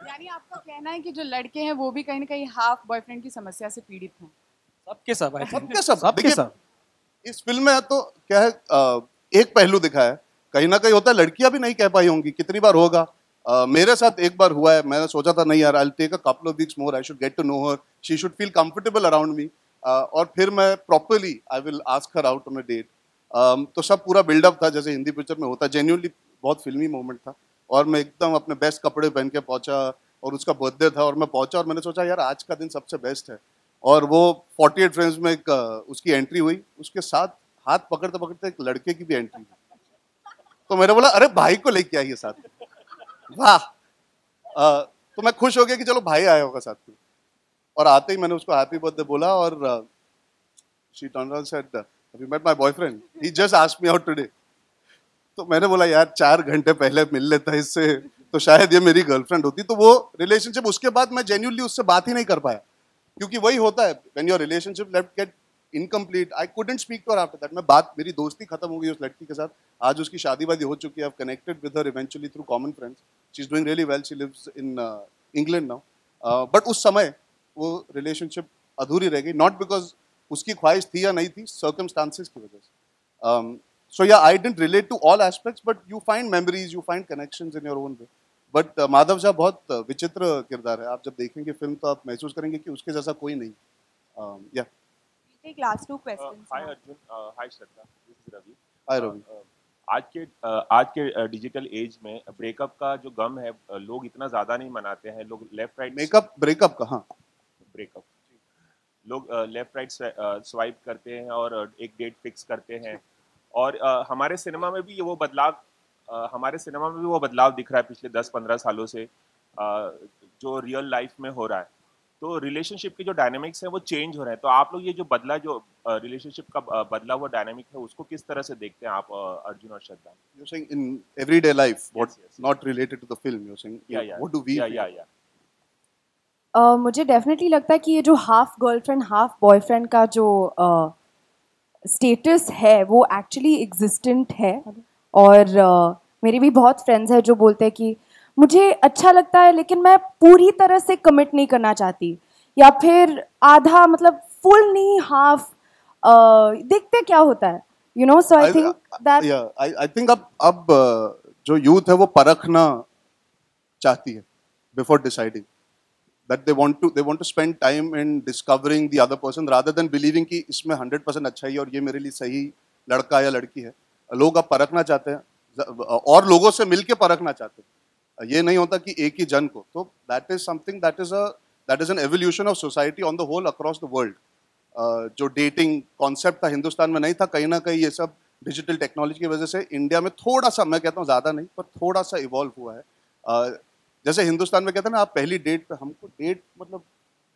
यानी आपका कहना है कि जो लड़के हैं वो भी कहीं ना कहीं हाफ बॉयफ्रेंड की समस्या से पीड़ित हैं? सबके सब, सबके सब. सबके देखिए, सब. इस फिल्म में तो क्या है, एक पहलू दिखा है. कहीं ना कहीं होता है लड़कियां भी नहीं कह पाई होंगी. कितनी बार होगा. मेरे साथ एक बार हुआ है. मैंने सोचा था नहीं यार, I will take a couple of weeks more, I should get to know her, she should feel comfortable around me, और फिर मैं properly I will ask her out on a date. तो सब पूरा बिल्डअप था जैसे हिंदी पिक्चर में होता है. जेन्युइनली बहुत फिल्मी मोमेंट था, और मैं एकदम अपने बेस्ट कपड़े पहन के पहुंचा, और उसका बर्थडे था, और मैं पहुंचा और मैंने सोचा यार आज का दिन सबसे बेस्ट है. और वो 48 फ्रेम्स में एक उसकी एंट्री हुई, उसके साथ हाथ पकड़ते पकड़ते एक लड़के की भी एंट्री हुई. तो मैंने बोला अरे भाई को लेके आइए साथ में. वाह. तो मैं खुश हो गया कि चलो भाई आया होगा साथ में. और आते ही मैंने उसको हैप्पी बर्थडे बोला, और she turned around said, have you met my boyfriend? He just asked me out today. तो मैंने बोला यार 4 घंटे पहले मिल लेता इससे तो शायद ये मेरी गर्लफ्रेंड होती. तो वो रिलेशनशिप, उसके बाद मैं जेन्युइनली उससे बात ही नहीं कर पाया, क्योंकि वही होता है when your relationship left get incomplete. I couldn't speak to her after that. मैं बात, मेरी दोस्ती खत्म हो गई उस लड़की के साथ. आज उसकी शादी वादी हो चुकी है. I have connected with her eventually through common friends. She is doing really well. She lives in England now. But उस समय वो रिलेशनशिप अधूरी रह गई, नॉट बिकॉज उसकी ख्वाहिश थी या नहीं थी, सर्कमस्टांसेस की वजह से. So yeah, I didn't relate to all aspects, but you find memories, you find connections in your own way. But Madhav Jha बहुत विचित्र किरदार है. आप जब देखेंगे फिल्म तो आप महसूस करेंगे कि उसके जैसा कोई नहीं. Yeah. Take last 2 questions. Hi Arjun, hi Shraddha, this is Ravi. Hi Ravi. आज के डिजिटल एज में ब्रेकअप का जो गम है लोग इतना ज्यादा नहीं मनाते हैं. लोग लेफ्ट राइट मेकअप ब्रेकअप का, हाँ, ब्रेकअप, लोग लेफ्ट राइट स्वाइप करते हैं और एक डेट फिक्स करते हैं. और हमारे सिनेमा में भी वो बदलाव दिख रहा है पिछले 10-15 सालों से, जो रियल लाइफ में हो रहा है. तो रिलेशनशिप के जो डायनामिक्स हैं वो चेंज हो रहे हैं. तो आप लोग ये जो रिलेशनशिप का बदला हुआ डायनामिक है उसको किस तरह से देखते हैं आप, अर्जुन और श्रद्धा? You're saying in everyday life, what Yes. not related to the film. You're saying, Yeah. what do we? Yeah. मुझे डेफिनेटली लगता है कि ये जो हाफ गर्लफ्रेंड हाफ बॉयफ्रेंड का जो स्टेटस है वो एक्चुअली एग्जिस्टेंट है. और मेरे भी बहुत फ्रेंड्स हैं जो बोलते हैं कि मुझे अच्छा लगता है लेकिन मैं पूरी तरह से कमिट नहीं करना चाहती, या फिर आधा, मतलब फुल नहीं, हाफ. देखते क्या होता है, you know. So I think that, I think अब जो यूथ है वो परखना चाहती है before deciding. That they want to spend time in discovering the other person rather than believing कि इसमें 100% अच्छा ही और ये मेरे लिए सही लड़का या लड़की है. लोग अब परखना चाहते हैं और लोगों से मिलके परखना चाहते हैं. ये नहीं होता कि एक ही जन को. तो that is something that is a that is an evolution of society on the whole across the world. जो डेटिंग कॉन्सेप्ट था हिंदुस्तान में नहीं था, कहीं ना कहीं ये सब डिजिटल टेक्नोलॉजी की वजह से इंडिया में थोड़ा सा, मैं कहता हूँ ज़्यादा नहीं पर थोड़ा सा इवॉल्व हुआ है. जैसे हिंदुस्तान में कहते हैं ना, आप पहली डेट पे, हमको डेट मतलब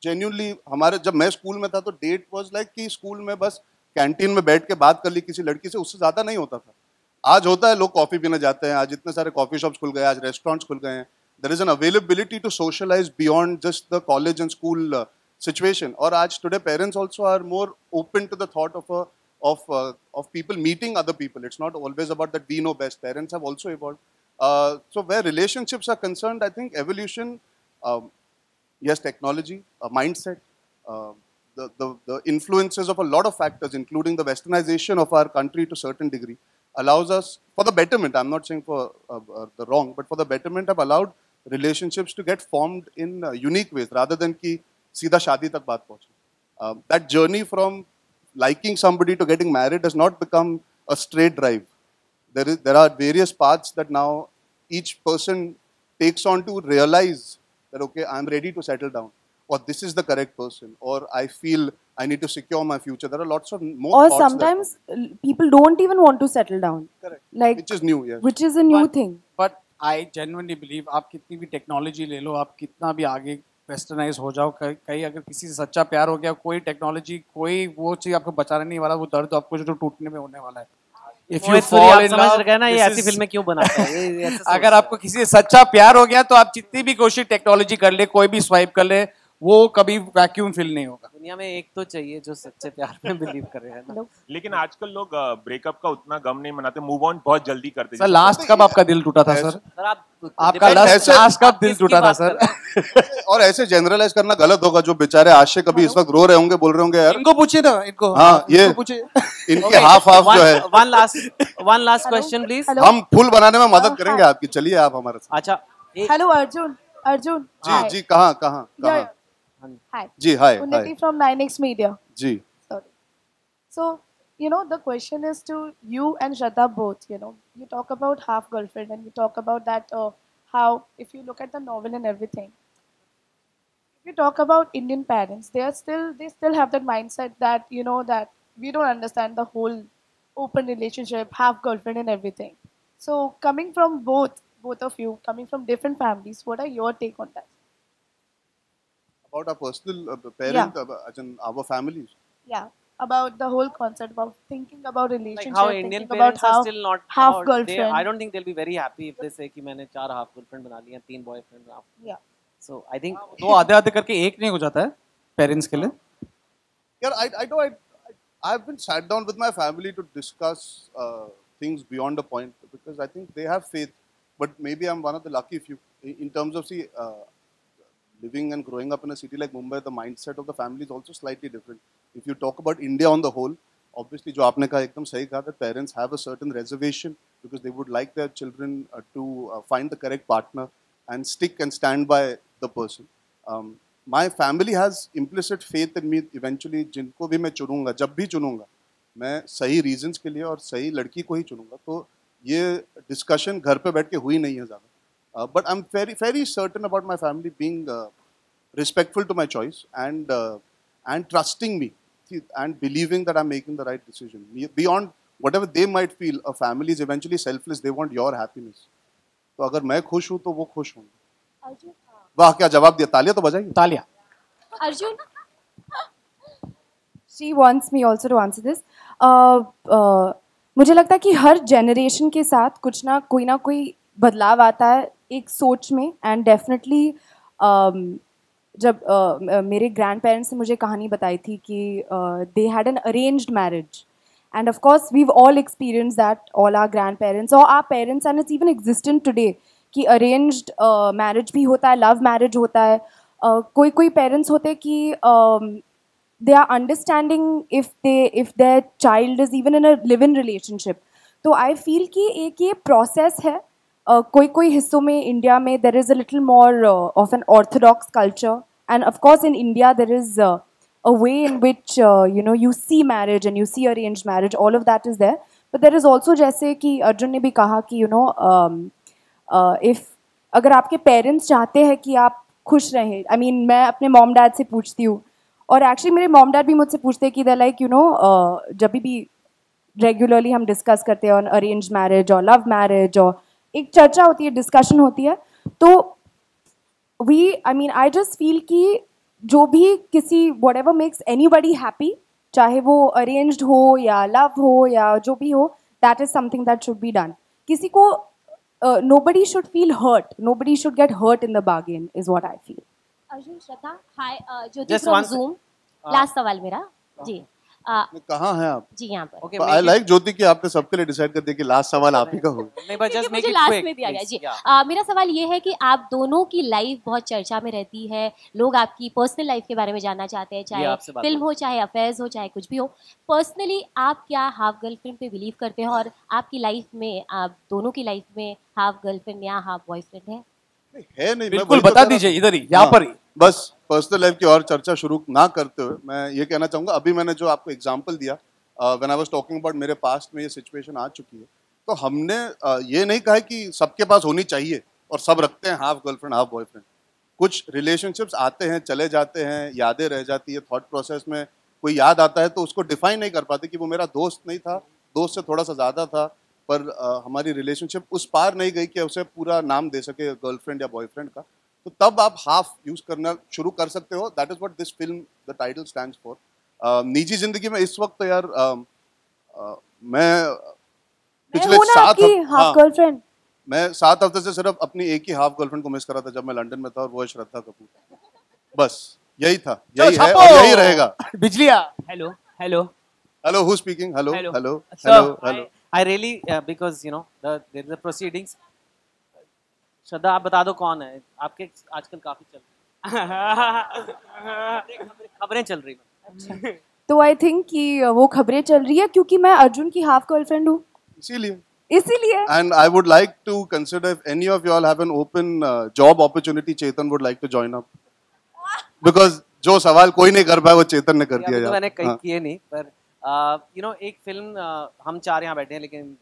जेन्युइनली हमारे, जब मैं स्कूल में था तो डेट वाज लाइक कि स्कूल में बस कैंटीन में बैठ के बात कर ली किसी लड़की से, उससे ज़्यादा नहीं होता था. आज होता है, लोग कॉफ़ी पीने जाते हैं, आज इतने सारे कॉफ़ी शॉप्स खुल गए, आज रेस्टोरेंट्स खुल गए हैं. There is an availability to socialize beyond just the college and school situation. Or आज today parents also are more open to the thought of people meeting other people. It's not always about that we know best. Parents have also evolved. So where relationships are concerned, I think evolution, yes, technology, mindset, the influences of a lot of factors, including the westernization of our country to a certain degree, allows us, for the betterment, I'm not saying for the wrong, but for the betterment, have allowed relationships to get formed in unique ways rather than कि सीधा शादी तक बात पहुंचे. That journey from liking somebody to getting married has not become a straight drive. There are various paths that now each person takes on to realize that okay, I'm ready to settle down, or this is the correct person, or I feel I need to secure my future. There are lots of more. Or thoughts sometimes people don't even want to settle down. Correct. Like Which is new, yes. Which is a new thing. But I genuinely believe, आप कितनी भी technology ले लो, आप कितना भी आगे westernise हो जाओ, कहीं अगर किसी से सच्चा प्यार हो गया, कोई टेक्नोलॉजी, कोई वो चीज़ आपको बचाने नहीं वाला, वो दर्द आपको जो टूटने में होने वाला है. If you fall in love, समझ रहे ना, ये ऐसी फिल्में क्यों बनाते हैं? ये ऐसे अगर आपको किसी से सच्चा प्यार हो गया तो आप जितनी भी कोशिश टेक्नोलॉजी कर ले, कोई भी स्वाइप कर ले, वो कभी वैक्यूम फिल नहीं होगा. दुनिया में एक तो चाहिए जो सच्चे प्यार में बिलीव करे, है ना. लेकिन आजकल लोग ब्रेकअप का उतना गम नहीं मनाते, मूव ऑन बहुत जल्दी करते. सर लास्ट कब आपका दिल टूटा था सर? सर आपका लास्ट कब दिल टूटा था सर? और ऐसे जनरलाइज करना गलत होगा. जो बेचारे आशिक कभी इस वक्त रो रहे होंगे, बोल रहे होंगे यार, इनको पूछिए ना, इनको. हाँ, ये पूछिए. इनके हाफ जो है. one last question please. हम फुल बनाने में मदद करेंगे आपकी. चलिए आप हमारे साथ. अच्छा. Hello Arjun. जी जी, कहाँ Hi. Ji, hi. Unnati from 9X Media. Ji. Sorry. So, the question is to you and Shraddha both. You talk about half girlfriend and you talk about that how, if you look at the novel and everything, if you talk about Indian parents, they still have that mindset that that we don't understand the whole open relationship, half girlfriend and everything. So, coming from both of you, coming from different families, what are your take on that? About our personal parent, as in our families. Yeah, about the whole concept of thinking about relationship, Like how Indian thinking parents about are still not half about- girlfriend. I don't think they'll be very happy if they say कि मैंने 4 half girlfriend बना ली हैं, 3 boyfriend. Yeah. So I think दो आधे आधे करके एक नहीं हो जाता है पेरेंट्स के लिए. Yeah, I know. I've been sat down with my family to discuss things beyond a point because I think they have faith. But maybe I'm one of the lucky few in terms of living and growing up in a city like Mumbai. The mindset of the family is also slightly different. If you talk about India on the whole, obviously, जो आपने कहा एकदम सही कहा, that parents have a certain reservation because they would like their children to find the correct partner and stick and stand by the person. My family has implicit faith in me. Eventually, जिनको भी मैं चुनूंगा, जब भी चुनूंगा, मैं सही reasons के लिए और सही लड़की को ही चुनूंगा. तो ये discussion घर पे बैठ के हुई नहीं है ज़्यादा. But I'm very certain about my family being respectful to my choice and trusting me and believing that I'm making the right decision. Beyond whatever they might feel, a family is eventually selfless. They want your happiness. तो अगर मैं खुश हूँ तो वो खुश होंगे. Arjun. वाह, क्या जवाब दिया. तालियां तो बजाइए. तालियां. Arjun. She wants me also to answer this. मुझे लगता है कि हर जनरेशन के साथ कुछ ना कोई बदलाव आता है एक सोच में. एंड डेफिनेटली जब मेरे ग्रैंड पेरेंट्स ने मुझे कहानी बताई थी कि they had an arranged marriage, and of course we've all experience that, all our grand parents और our parents, and it's even existent today कि अरेंज्ड मैरिज भी होता है, लव मैरिज होता है. कोई पेरेंट्स होते कि they are understanding if their child is even in a live-in relationship. तो I feel कि एक ये process है. कोई हिस्सों में इंडिया में there is a little more of an orthodox culture, and of course in India there is a way in which you see marriage and you see arranged marriage. All of that is there, but there is also, जैसे कि अर्जुन ने भी कहा कि if अगर आपके parents चाहते हैं कि आप खुश रहें. I mean, मैं अपने मॉम डैड से पूछती हूँ और एक्चुअली मेरे मॉम डैड भी मुझसे पूछते हैं कि they're like, you know, जब भी रेगुलरली हम डिस्कस करते हैं ऑन अरेंज मैरिज और लव मैरिज और एक चर्चा होती है, डिस्कशन होती है, तो I mean, I just feel कि जो भी किसी whatever makes anybody happy, चाहे वो अरेंज्ड हो या लव हो या जो भी हो, that is something that should be done. किसी को nobody should feel hurt, nobody should get hurt in the bargain is what I feel. Arjun, Shraddha, hi, Jyoti Just from one zoom. Last सवाल मेरा जी. कहाँ हैं आप? जी यहाँ पर. Okay, आई लाइक ज्योति कि आपने सबके लिए डिसाइड कर दिया कि लास्ट सवाल आप ही का होगा. नहीं, but just क्योंकि make मुझे it लास्ट quick, में दिया गया please. जी. Yeah. मेरा सवाल ये है कि आप दोनों की लाइफ बहुत चर्चा में रहती है, लोग आपकी पर्सनल लाइफ के बारे में जानना चाहते हैं, चाहे आपसे बात फिल्म हो, चाहे अफेयर्स हो, चाहे कुछ भी हो. पर्सनली आप क्या हाफ गर्लफ्रेंड पे बिलीव करते हैं और आपकी लाइफ में, आप दोनों की लाइफ में हाफ गर्लफ्रेंड या हाफ बॉयफ्रेंड है? है नहीं, बिल्कुल बता दीजिए इधर ही, यहाँ पर ही. बस पर्सनल लाइफ की और चर्चा शुरू ना करते हुए मैं ये कहना चाहूंगा, अभी मैंने जो आपको एग्जांपल दिया, when I was talking about मेरे पास्ट में ये सिचुएशन आ चुकी है, तो हमने ये नहीं कहा कि सबके पास होनी चाहिए और सब रखते हैं हाफ गर्लफ्रेंड हाफ बॉयफ्रेंड. कुछ रिलेशनशिप्स आते हैं, चले जाते हैं, यादें रह जाती है, थॉट प्रोसेस में कोई याद आता है तो उसको डिफाइन नहीं कर पाते कि वो मेरा दोस्त नहीं था, दोस्त से थोड़ा सा ज़्यादा था, पर हमारी रिलेशनशिप उस पार नहीं गई कि उसे पूरा नाम दे सके गर्लफ्रेंड या बॉयफ्रेंड का, तो तब आप हाफ यूज़ करना शुरू कर सकते हो. That is what this film the title stands for. निजी जिंदगी में इस वक्त तो यार मैं पिछले 7 गर्लफ्रेंड मैं 7 हफ्ते से सिर्फ अपनी एक ही हाफ गर्लफ्रेंड को मिस करा था जब मैं लंदन में था, और वो है श्रद्धा कपूर. बस यही था, यही है और यही रहेगा. बिजलिया. Hello, hello. Hello, who speaking? Hello Hello. Hello So, hello hello. I really because you know there is a proceedings. श्रद्धा, आप बता दो कौन है आपके आजकल काफी चल खबरें चल रही हैं. तो आई थिंक कि वो खबरें चल रही है क्योंकि मैं अर्जुन की हाफ गर्लफ्रेंड हूँ, इसीलिए. And I would like to consider if any of you all have an open job opportunity, Chetan would like to join up. Because जो सवाल कोई नहीं कर पाया वो चेतन ने कर दिया. तो मैंने कहीं किए नहीं, पर यू नो एक फिल्म हम 4 यहाँ बैठे हैं, लेकिन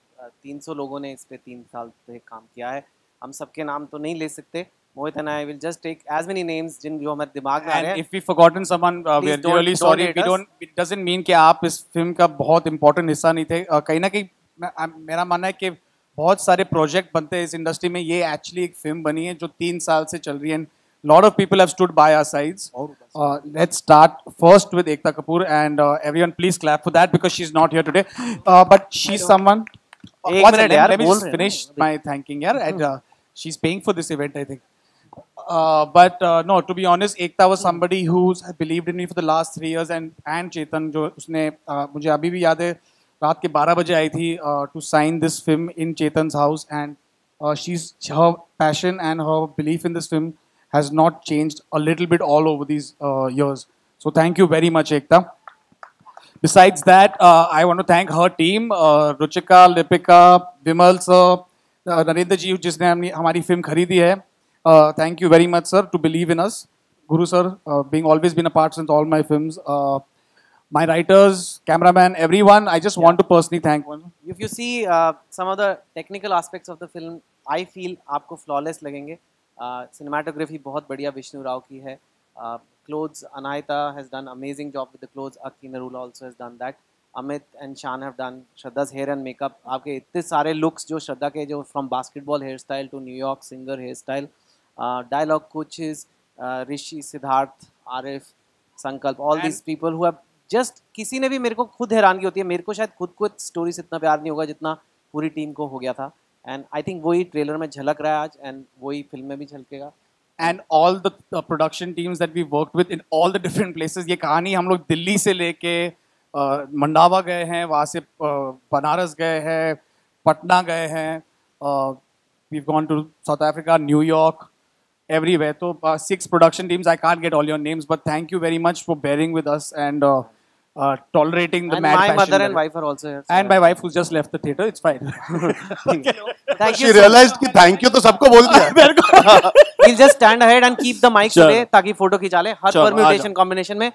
300 लोगों ने इस पे 3 साल से काम किया है. हम सबके नाम तो नहीं ले सकते. Mohit and I will just take as many names जिन जो हमारे दिमाग में आ रहे हैं. And if we forgotten someone, we are really sorry. We don't. It doesn't mean कि आप इस फिल्म का बहुत important हिस्सा नहीं थे. कहीं ना कहीं मेरा मानना है कि बहुत सारे प्रोजेक्ट बनते हैं इस इंडस्ट्री में. ये एक्चुअली एक फिल्म बनी है जो 3 साल से चल रही है. Lot of people have stood by our sides. Let's start first with Ekta Kapoor, and everyone please clap for that because she's not here today. But she's someone. एक मिनट यार, let me just finish my thanking यार. And she's paying for this event, I think. But no, to be honest, Ekta was somebody who's believed in me for the last 3 years, and Chetan जो उसने मुझे अभी भी याद है रात के 12 बजे आई थी to sign this film in Chetan's house, and her passion and her belief in this film has not changed a little bit all over these years. So thank you very much, Ekta. Besides that, I want to thank her team, Ruchika, Lipika, Vimal sir, Narendra ji जिसने हमारी film खरीदी है. Thank you very much, sir, to believe in us. Guru sir, being always been a part since all my films. My writers, cameraman, everyone. I just want to personally thank one. If you see some of the technical aspects of the film, I feel आपको flawless लगेंगे. Cinematography बहुत बढ़िया विष्णु राव की है. Clothes, Anahita has done amazing job with the clothes. Aki Narula also has done that. Amit and Shan have done Shraddha's hair and makeup. आपके इतने सारे looks जो श्रद्धा के जो from basketball hairstyle to New York singer hairstyle, dialogue coaches, Rishi, Siddharth, Arif, Sankalp, all these people who have just किसी ने भी मेरे को खुद हैरानगी होती है. मेरे को शायद खुद को स्टोरी से इतना प्यार नहीं होगा जितना पूरी टीम को हो गया था. And I think वही ट्रेलर में झलक रहा है आज, and वही फिल्म में भी झलकेगा. And all the production teams that we worked with in all the different places. ये कहानी हम लोग दिल्ली से लेके मंडावा गए हैं, वहाँ से बनारस गए हैं, पटना गए हैं, we've gone to South Africa, New York, everywhere. So 6 production teams. I can't get all your names, but thank you very much for bearing with us and tolerating the and mad my passion. Mother and wife are also here. And my wife who's just left the theater. It's fine. Thank you. She realized कि thank you तो सबको बोल दिया. We'll just stand ahead and keep the mic today ताकि photo खिंचा ले हर permutation combination में.